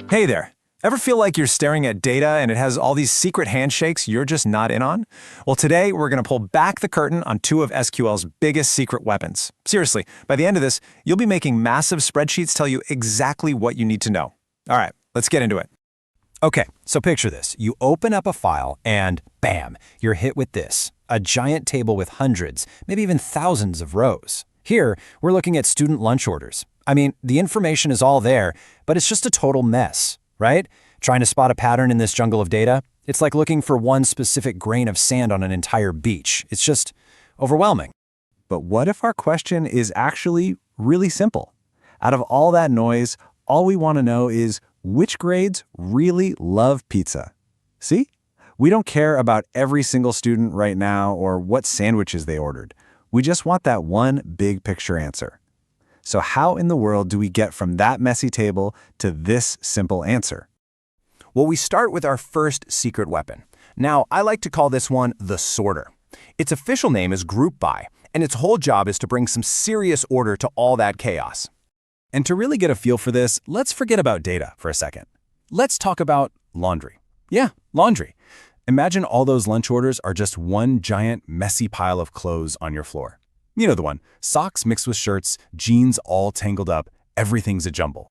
Hey there. Ever feel like you're staring at data and it has all these secret handshakes you're just not in on? Well, today we're going to pull back the curtain on two of SQL's biggest secret weapons. Seriously, by the end of this, you'll be making massive spreadsheets tell you exactly what you need to know. All right, let's get into it. Okay, so picture this. You open up a file and bam, you're hit with this, a giant table with hundreds, maybe even thousands of rows. Here, we're looking at student lunch orders. I mean, the information is all there, but it's just a total mess, right? Trying to spot a pattern in this jungle of data? It's like looking for one specific grain of sand on an entire beach. It's just overwhelming. But what if our question is actually really simple? Out of all that noise, all we want to know is which grades really love pizza? See? We don't care about every single student right now or what sandwiches they ordered. We just want that one big picture answer. So how in the world do we get from that messy table to this simple answer? Well, we start with our first secret weapon. Now, I like to call this one the sorter. Its official name is group by, and its whole job is to bring some serious order to all that chaos. And to really get a feel for this, let's forget about data for a second. Let's talk about laundry. Yeah, laundry. Imagine all those lunch orders are just one giant, messy pile of clothes on your floor. You know the one, socks mixed with shirts, jeans all tangled up, everything's a jumble.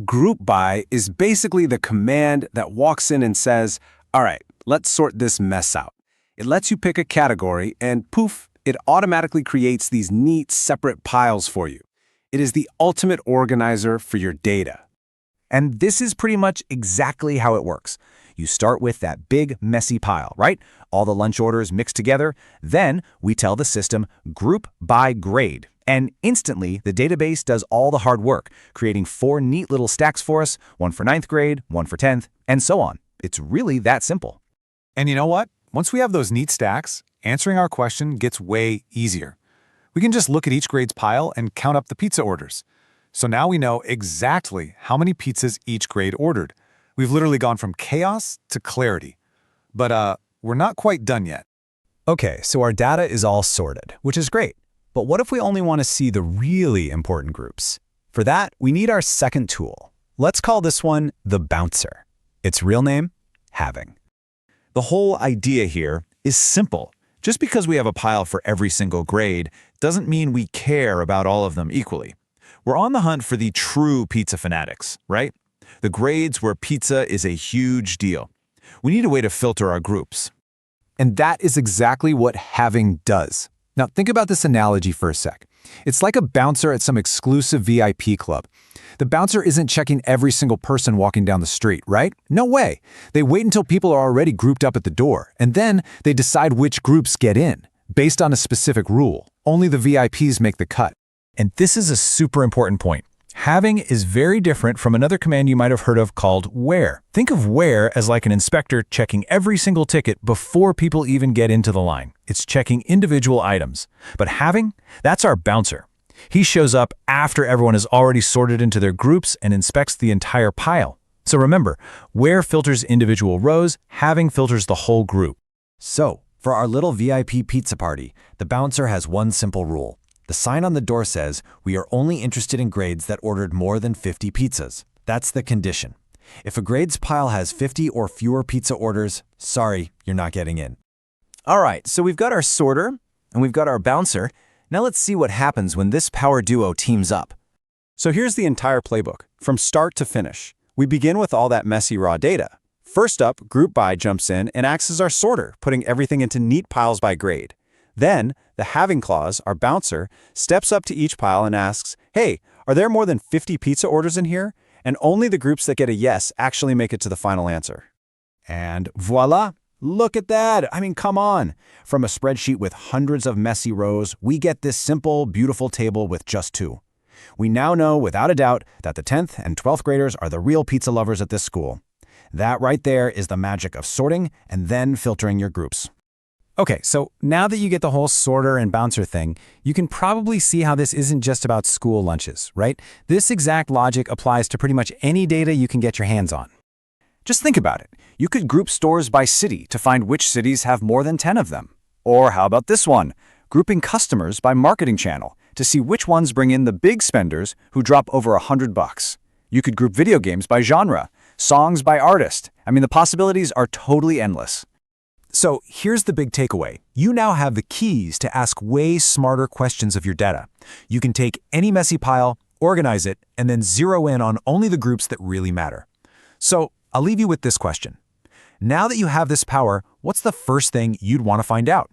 Group by is basically the command that walks in and says, all right, let's sort this mess out. It lets you pick a category and poof, it automatically creates these neat, separate piles for you. It is the ultimate organizer for your data. And this is pretty much exactly how it works. You start with that big, messy pile, right? All the lunch orders mixed together. Then we tell the system group by grade. And instantly, the database does all the hard work, creating 4 neat little stacks for us, one for 9th grade, one for 10th, and so on. It's really that simple. And you know what? Once we have those neat stacks, answering our question gets way easier. We can just look at each grade's pile and count up the pizza orders. So now we know exactly how many pizzas each grade ordered. We've literally gone from chaos to clarity. But we're not quite done yet. Okay, so our data is all sorted, which is great. But what if we only want to see the really important groups? For that, we need our second tool. Let's call this one the bouncer. Its real name? Having. The whole idea here is simple. Just because we have a pile for every single grade doesn't mean we care about all of them equally. We're on the hunt for the true pizza fanatics, right? The grades where pizza is a huge deal. We need a way to filter our groups. And that is exactly what having does. Now think about this analogy for a sec. It's like a bouncer at some exclusive VIP club. The bouncer isn't checking every single person walking down the street, right? No way. They wait until people are already grouped up at the door, and then they decide which groups get in, based on a specific rule. Only the VIPs make the cut. And this is a super important point. Having is very different from another command you might have heard of called where. Think of where as like an inspector checking every single ticket before people even get into the line. It's checking individual items. But having, that's our bouncer. He shows up after everyone is already sorted into their groups and inspects the entire pile. So remember, where filters individual rows, having filters the whole group. So, for our little VIP pizza party, the bouncer has one simple rule. The sign on the door says, we are only interested in grades that ordered more than 50 pizzas. That's the condition. If a grades pile has 50 or fewer pizza orders, sorry, you're not getting in. All right, so we've got our sorter and we've got our bouncer. Now let's see what happens when this power duo teams up. So here's the entire playbook, from start to finish. We begin with all that messy raw data. First up, group by jumps in and acts as our sorter, putting everything into neat piles by grade. Then, the having clause, our bouncer, steps up to each pile and asks, hey, are there more than 50 pizza orders in here? And only the groups that get a yes actually make it to the final answer. And voila! Look at that! I mean, come on! From a spreadsheet with hundreds of messy rows, we get this simple, beautiful table with just 2. We now know without a doubt that the 10th and 12th graders are the real pizza lovers at this school. That right there is the magic of sorting and then filtering your groups. Okay, so now that you get the whole sorter and bouncer thing, you can probably see how this isn't just about school lunches, right? This exact logic applies to pretty much any data you can get your hands on. Just think about it. You could group stores by city to find which cities have more than 10 of them. Or how about this one? grouping customers by marketing channel to see which ones bring in the big spenders who drop over $100. You could group video games by genre, songs by artist. I mean, the possibilities are totally endless. So here's the big takeaway. You now have the keys to ask way smarter questions of your data. You can take any messy pile, organize it, and then zero in on only the groups that really matter. So I'll leave you with this question. Now that you have this power, what's the first thing you'd want to find out?